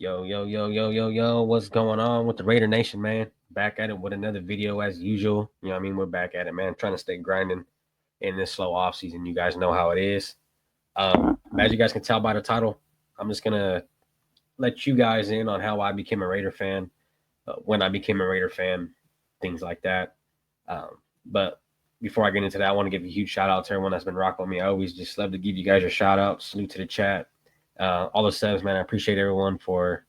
Yo, yo, yo, yo, yo, yo, what's going on with the Raider Nation, man? Back at it with another video as usual. You know what I mean? We're back at it, man. Trying to stay grinding in this slow off season. You guys know how it is. As you guys can tell by the title, I'm just gonna let you guys in on how I became a Raider fan, when I became a Raider fan, things like that. But before I get into that, I want to give a huge shout out to everyone that's been rocking with me. I always just love to give you guys a shout out. Salute to the chat. All the subs, man. I appreciate everyone for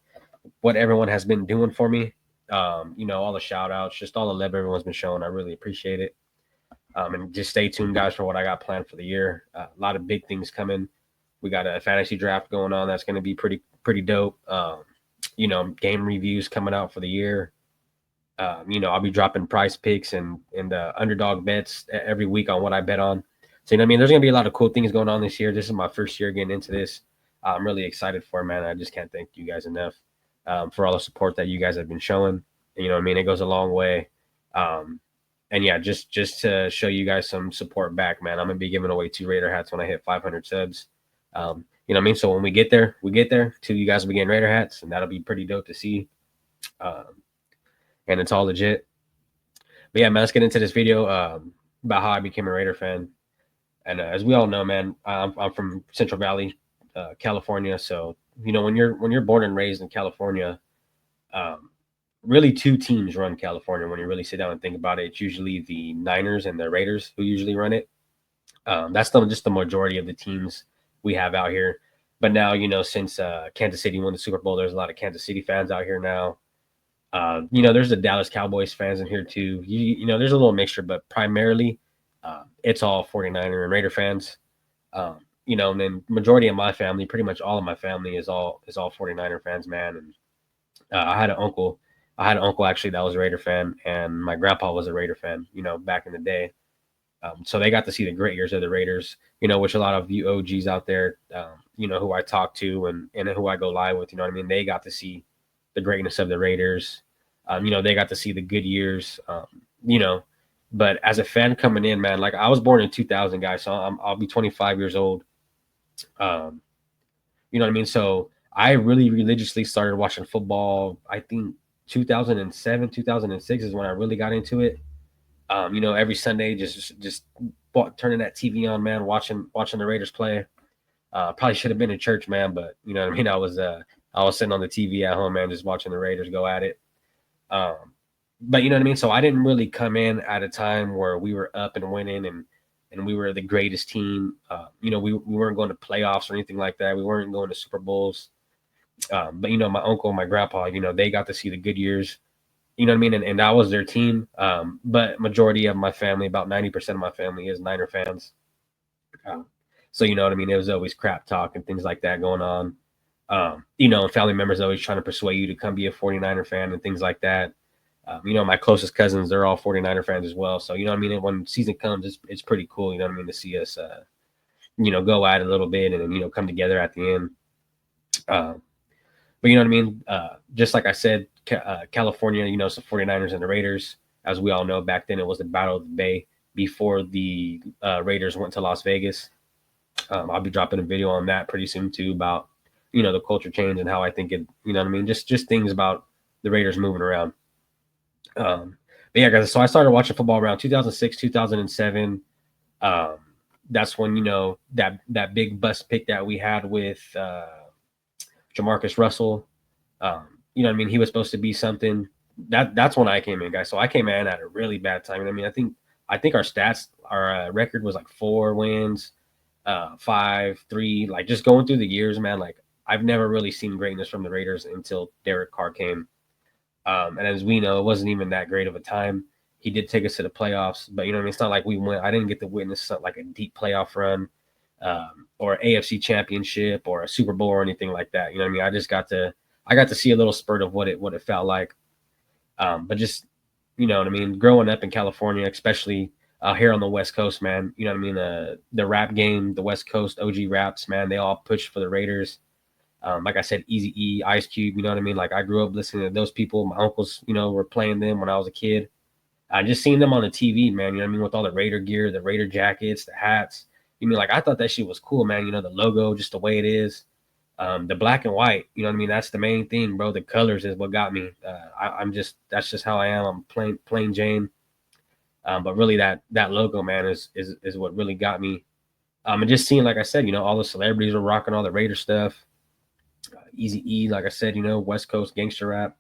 what everyone has been doing for me. All the shout outs, just all the love everyone's been showing. I really appreciate it. And just stay tuned, guys, for what I got planned for the year. A lot of big things coming. We got a fantasy draft going on that's going to be pretty dope. Game reviews coming out for the year. I'll be dropping price picks and underdog bets every week on what I bet on. So there's gonna be a lot of cool things going on this year. This is my first year getting into this. I'm really excited for it, man. I just can't thank you guys enough for all the support that you guys have been showing. It goes a long way. And yeah, just to show you guys some support back, man. I'm gonna be giving away 2 Raider hats when I hit 500 subs. So when we get there, 2 you guys will be getting Raider hats, and that'll be pretty dope to see. And it's all legit. But yeah, man, let's get into this video about how I became a Raider fan. And as we all know, man, I'm from Central Valley, California. So when you're born and raised in California, really 2 teams run California. When you really sit down and think about it, it's usually the Niners and the Raiders who usually run it. That's just the majority of the teams we have out here. But now, since Kansas City won the Super Bowl, there's a lot of Kansas City fans out here now. There's the Dallas Cowboys fans in here too. There's a little mixture, but primarily it's all 49er and Raider fans. And then majority of my family, pretty much all of my family is all 49er fans, man. And I had an uncle actually that was a Raider fan, and my grandpa was a Raider fan, back in the day. So they got to see the great years of the Raiders, which a lot of you OGs out there, who I talk to and who I go live with, they got to see the greatness of the Raiders. They got to see the good years, but as a fan coming in, man, like I was born in 2000, guys, so I'll be 25 years old. So I really religiously started watching football. I think 2007, 2006 is when I really got into it. Every Sunday, just turning that TV on, man, watching the Raiders play. Probably should have been in church, man, but I was sitting on the TV at home, man, just watching the Raiders go at it. But so I didn't really come in at a time where we were up and winning and we were the greatest team. We weren't going to playoffs or anything like that. We weren't going to Super Bowls. But my uncle, my grandpa, they got to see the good years. And that was their team. But majority of my family, about 90% of my family is Niner fans. So it was always crap talk and things like that going on. Family members always trying to persuade you to come be a 49er fan and things like that. My closest cousins, they're all 49er fans as well. So, when season comes, it's pretty cool, to see us, go at it a little bit and then, come together at the end. But just like I said, California, so 49ers and the Raiders, as we all know, back then it was the Battle of the Bay before the Raiders went to Las Vegas. I'll be dropping a video on that pretty soon too about, the culture change and how I think it, just things about the Raiders moving around. But yeah, guys, so I started watching football around 2006, 2007. That's when, that big bust pick that we had with Jamarcus Russell. He was supposed to be something. That's when I came in, guys. So I came in at a really bad time. I think our stats, our record was like 4 wins, 5-3. Like just going through the years, man. Like I've never really seen greatness from the Raiders until Derek Carr came. And as we know, it wasn't even that great of a time. He did take us to the playoffs, but it's not like we went. I didn't get to witness like a deep playoff run, or AFC Championship or a Super Bowl or anything like that. I just got to see a little spurt of what it felt like. But just growing up in California, especially here on the West Coast, man. The rap game, the West Coast OG raps, man. They all pushed for the Raiders. Like I said, Eazy-E, Ice Cube, Like I grew up listening to those people. My uncles, were playing them when I was a kid. I just seen them on the TV, man. With all the Raider gear, the Raider jackets, the hats. Like I thought that shit was cool, man. The logo, just the way it is. The black and white, you know what I mean? That's the main thing, bro. The colors is what got me. I'm just that's just how I am. I'm plain Jane. But really, that logo, man, is what really got me. And just seeing, like I said, all the celebrities were rocking all the Raider stuff. Easy E, like I said, West Coast gangster rap.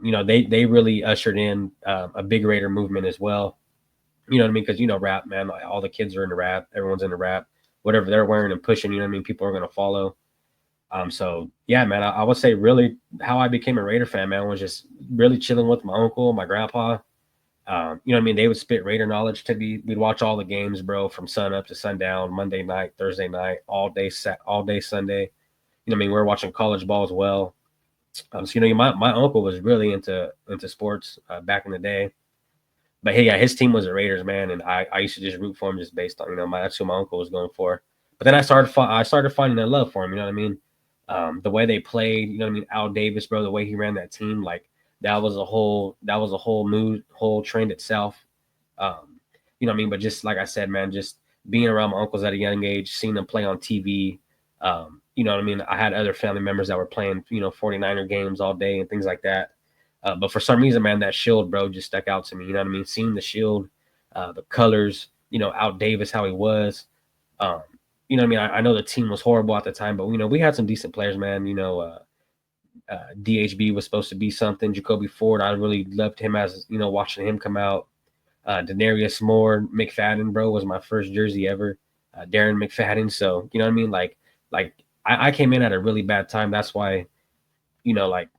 They really ushered in a big Raider movement as well. You know what I mean? Because rap, man, like all the kids are into rap. Everyone's into rap. Whatever they're wearing and pushing, you know what I mean? People are gonna follow. So yeah, man, I would say really how I became a Raider fan, man, was just really chilling with my uncle, my grandpa. You know what I mean? They would spit Raider knowledge to me. We'd watch all the games, bro, from sun up to sundown, Monday night, Thursday night, all day Sunday. You know what I mean? We were watching college ball as well. So my uncle was really into sports back in the day. But hey, yeah, his team was the Raiders, man, and I used to just root for him just based on that's who my uncle was going for. But then I started finding that love for him. You know what I mean? The way they played, you know what I mean? Al Davis, bro, the way he ran that team, like that was a whole mood, whole trend itself. You know what I mean? But just like I said, man, just being around my uncles at a young age, seeing them play on TV. You know what I mean? I had other family members that were playing, 49er games all day and things like that. But for some reason, man, that shield, bro, just stuck out to me. You know what I mean? Seeing the shield, the colors, Al Davis, how he was. Um, you know what I mean? I know the team was horrible at the time, but we had some decent players, man. DHB was supposed to be something. Jacoby Ford, I really loved him as watching him come out. Denarius Moore, McFadden, bro, was my first jersey ever. Darren McFadden. So you know what I mean? Like I came in at a really bad time. That's why, like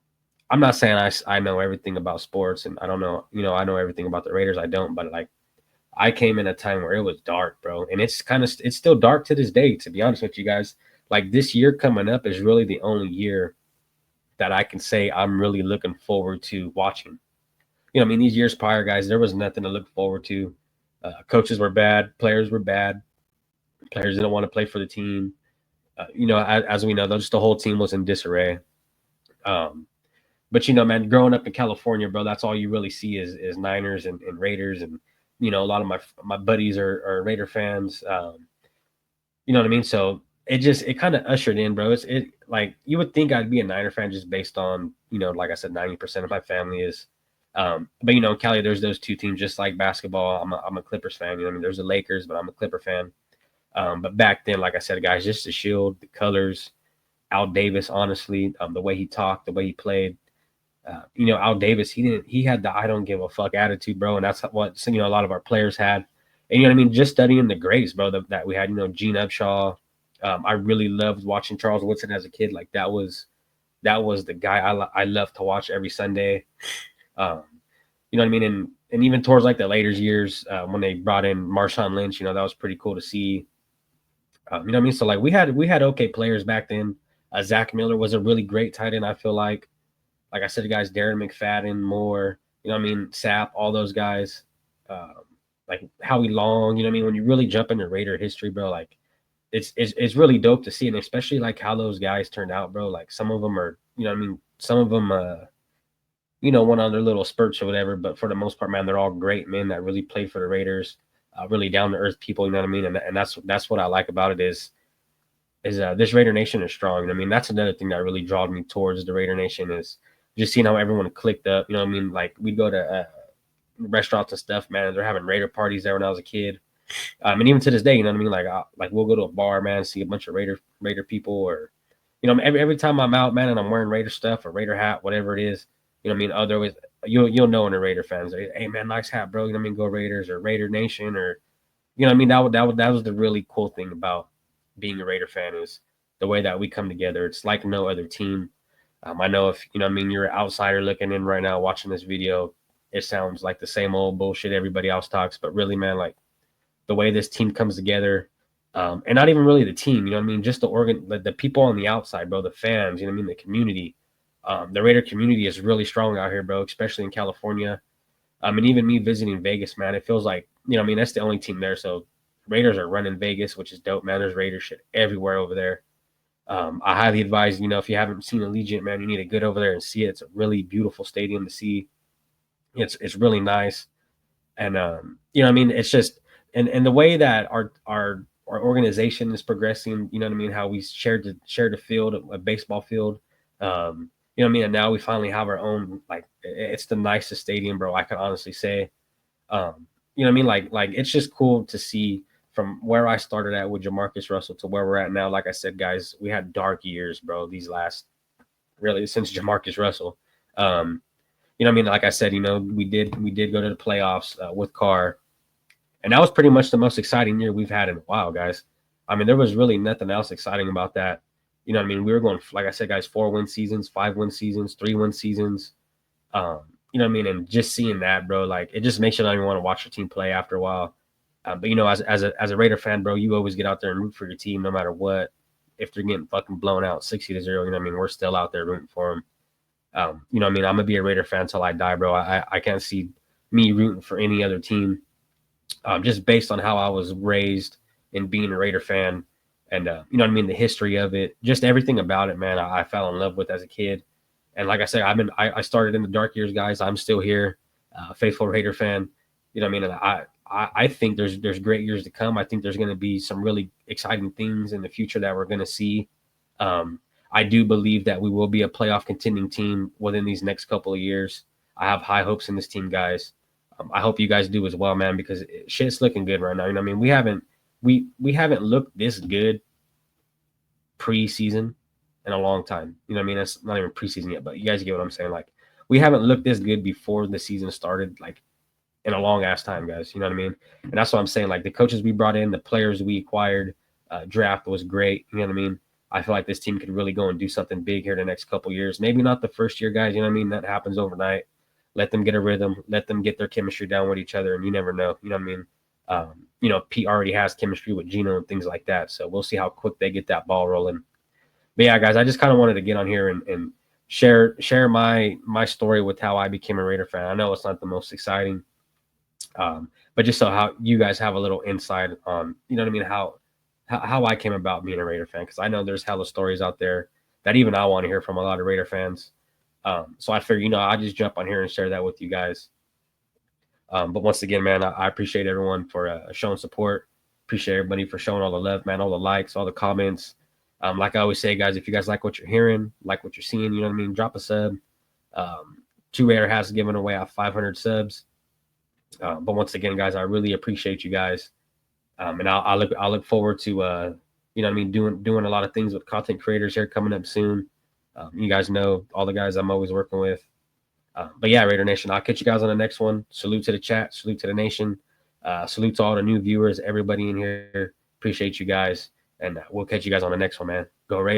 I'm not saying I know everything about sports and I don't know, I know everything about the Raiders. I don't, but like I came in a time where it was dark, bro, and it's still dark to this day. To be honest with you guys, like this year coming up is really the only year that I can say I'm really looking forward to watching. I mean, these years prior, guys, there was nothing to look forward to. Coaches were bad, players were bad, players didn't want to play for the team. As we know, just the whole team was in disarray. Um, but man, growing up in California, bro, that's all you really see is Niners and Raiders, and a lot of my buddies are Raider fans. You know what I mean? So it kind of ushered in, bro. It like you would think I'd be a Niner fan just based on like I said, 90% of my family is. But in Cali, there's those two teams just like basketball. I'm a Clippers fan. I mean, there's the Lakers, but I'm a Clipper fan. But back then, like I said, guys, just the shield, the colors, Al Davis, honestly, the way he talked, the way he played. Al Davis, he had the I don't give a fuck attitude, bro, and that's what a lot of our players had. And you know what I mean, just studying the greats, bro, that we had, Gene Upshaw. I really loved watching Charles Woodson as a kid. Like that was the guy I loved to watch every Sunday. Um, you know what I mean, and even towards like the later years when they brought in Marshawn Lynch, that was pretty cool to see. You know what I mean? So like we had okay players back then. Zach Miller was a really great tight end. I feel like I said, guys, Darren McFadden, Moore, you know what I mean, Sapp, all those guys, like Howie Long, you know what I mean. When you really jump into Raider history, bro, like it's really dope to see, and especially like how those guys turned out, bro. Like some of them are, you know what I mean, some of them, went on their little spurts or whatever, but for the most part, man, they're all great men that really played for the Raiders, really down to earth people, you know what I mean, and that's what I like about it is this Raider Nation is strong. And I mean, that's another thing that really drawed me towards the Raider Nation is just seeing how everyone clicked up. You know what I mean? Like we'd go to restaurants and stuff, man. They're having Raider parties there when I was a kid. And even to this day, you know what I mean? Like we'll go to a bar, man, see a bunch of Raider people, or every time I'm out, man, and I'm wearing Raider stuff or Raider hat, whatever it is, you know what I mean? Other always you'll know when the Raider fans are, hey man, nice hat, bro. You know what I mean? Go Raiders or Raider Nation, or what I mean? That was the really cool thing about being a Raider fan is the way that we come together. It's like no other team. I know if you know what I mean, you're an outsider looking in right now watching this video, it sounds like the same old bullshit everybody else talks, but really, man, like the way this team comes together, and not even really the team, you know what I mean, just the people on the outside, bro, the fans, you know what I mean, the community. The Raider community is really strong out here, bro, especially in California. And even me visiting Vegas, man, it feels like, I mean, that's the only team there. So Raiders are running Vegas, which is dope, man. There's Raider shit everywhere over there. I highly advise, if you haven't seen Allegiant, man, you need to get over there and see it. It's a really beautiful stadium to see. It's really nice. And you know what I mean, it's just and the way that our our organization is progressing. You know what I mean? How we shared the field, a baseball field. You know what I mean? And now we finally have our own. Like it's the nicest stadium, bro. I can honestly say. You know what I mean? Like it's just cool to see from where I started at with Jamarcus Russell to where we're at now. Like I said, guys, we had dark years, bro. These last really since Jamarcus Russell. You know what I mean? Like I said, you know, we did go to the playoffs with Carr, and that was pretty much the most exciting year we've had in a while, guys. I mean, there was really nothing else exciting about that. You know what I mean? We were going, like I said, guys, 4-win seasons, 5-win seasons, 3-win seasons. You know what I mean? And just seeing that, bro, like it just makes you not even want to watch your team play after a while. But you know, as a Raider fan, bro, you always get out there and root for your team no matter what. If they're getting fucking blown out 60-0, you know what I mean? We're still out there rooting for them. You know what I mean? I'm gonna be a Raider fan until I die, bro. I can't see me rooting for any other team, just based on how I was raised and being a Raider fan, and you know what I mean, the history of it, just everything about it, man. I fell in love with as a kid, and like I said, I started in the dark years, guys. I'm still here, faithful Raider fan. You know what I mean? And I think there's great years to come. I think there's going to be some really exciting things in the future that we're going to see. I do believe that we will be a playoff contending team within these next couple of years. I have high hopes in this team, guys. I hope you guys do as well, man, because shit's looking good right now. You know what I mean? We haven't looked this good preseason in a long time. You know what I mean? It's not even preseason yet, but you guys get what I'm saying. Like we haven't looked this good before the season started, like in a long ass time, guys. You know what I mean? And that's what I'm saying. Like the coaches we brought in, the players we acquired, draft was great. You know what I mean? I feel like this team could really go and do something big here the next couple years. Maybe not the first year, guys. You know what I mean? That happens overnight. Let them get a rhythm. Let them get their chemistry down with each other, and you never know. You know what I mean? You know, Pete already has chemistry with Gino and things like that. So we'll see how quick they get that ball rolling. But yeah, guys, I just kind of wanted to get on here and share my story with how I became a Raider fan. I know it's not the most exciting, but just so how you guys have a little insight on, you know what I mean, how I came about being a Raider fan, because I know there's hella stories out there that even I want to hear from a lot of Raider fans. So I figured, you know, I just jump on here and share that with you guys. But once again, man, I appreciate everyone for showing support. Appreciate everybody for showing all the love, man, all the likes, all the comments. Like I always say, guys, if you guys like what you're hearing, like what you're seeing, you know what I mean, drop a sub. Two Raider has given away 500 subs. But once again, guys, I really appreciate you guys. And I'll look forward to you know what I mean, doing a lot of things with content creators here coming up soon. You guys know all the guys I'm always working with. But yeah, Raider Nation, I'll catch you guys on the next one. Salute to the chat, salute to the nation, salute to all the new viewers, everybody in here. Appreciate you guys, and we'll catch you guys on the next one, man. Go Raiders.